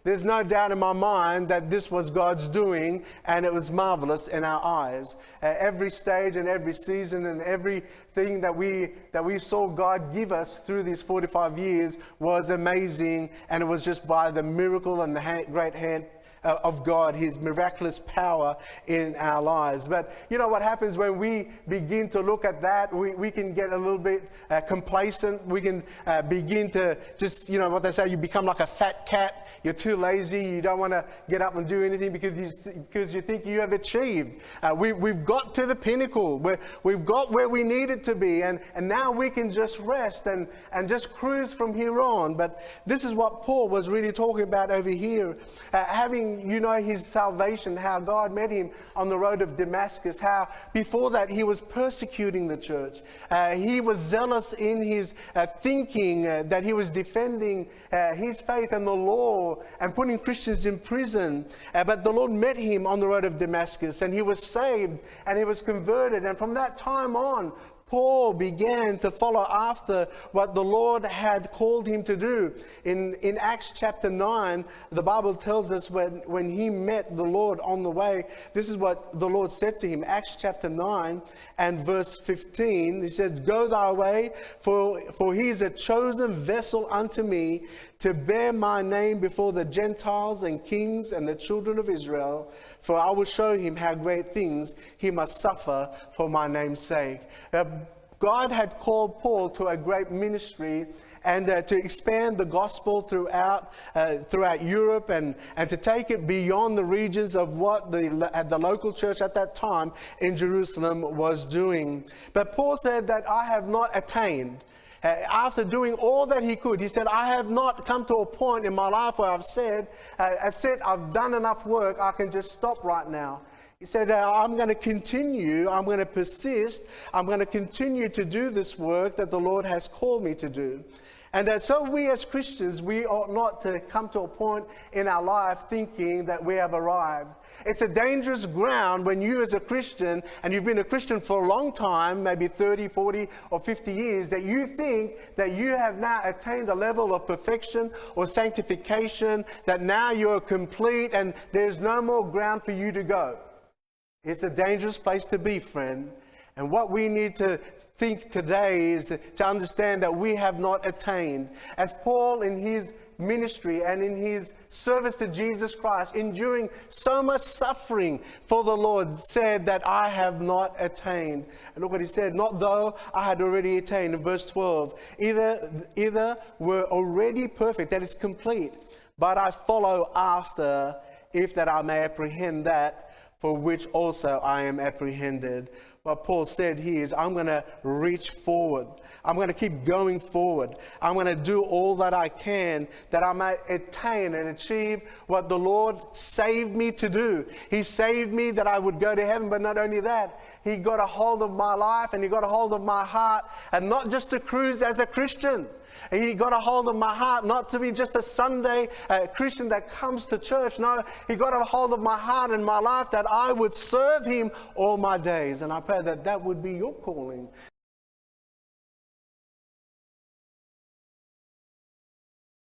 There's no doubt in my mind that this was God's doing, and it was marvelous in our eyes. Every stage and every season and everything that we saw God give us through these 45 years was amazing, and it was just by the miracle and the great hand of God, His miraculous power in our lives. But you know what happens when we begin to look at that? We can get a little bit complacent. We can begin to just, you know what they say, you become like a fat cat. You're too lazy. You don't want to get up and do anything because you think you have achieved. We've got to the pinnacle. We've got where we need it to be. And now we can just rest and just cruise from here on. But this is what Paul was really talking about over here. Having, you know, his salvation, how God met him on the road of Damascus, how before that he was persecuting the church. He was zealous in his thinking that he was defending his faith and the law and putting Christians in prison. But the Lord met him on the road of Damascus, and he was saved and he was converted. And from that time on, Paul began to follow after what the Lord had called him to do. In Acts chapter 9, the Bible tells us when he met the Lord on the way, this is what the Lord said to him. Acts chapter 9 and verse 15, he said, "Go thy way, for he is a chosen vessel unto me to bear my name before the Gentiles and kings and the children of Israel. For I will show him how great things he must suffer for my name's sake." God had called Paul to a great ministry and to expand the gospel throughout Europe and to take it beyond the regions of what the local church at that time in Jerusalem was doing. But Paul said that I have not attained. After doing all that he could, he said, I have not come to a point in my life where I've said, that's it, I've done enough work, I can just stop right now. He said, I'm going to continue, I'm going to persist, I'm going to continue to do this work that the Lord has called me to do. And so we as Christians, we ought not to come to a point in our life thinking that we have arrived. It's a dangerous ground when you as a Christian, and you've been a Christian for a long time, maybe 30, 40 or 50 years, that you think that you have now attained a level of perfection or sanctification, that now you're complete and there's no more ground for you to go. It's a dangerous place to be, friend. And what we need to think today is to understand that we have not attained. As Paul in his ministry and in his service to Jesus Christ, enduring so much suffering for the Lord, said that I have not attained. And look what he said, not though I had already attained. In verse 12, either were already perfect, that is complete, but I follow after, if that I may apprehend that for which also I am apprehended. What Paul said here is, I'm going to reach forward. I'm going to keep going forward. I'm going to do all that I can that I might attain and achieve what the Lord saved me to do. He saved me that I would go to heaven, but not only that, He got a hold of my life and He got a hold of my heart, and not just to cruise as a Christian. He got a hold of my heart, not to be just a Sunday Christian that comes to church. No, He got a hold of my heart and my life that I would serve Him all my days. And I pray that that would be your calling.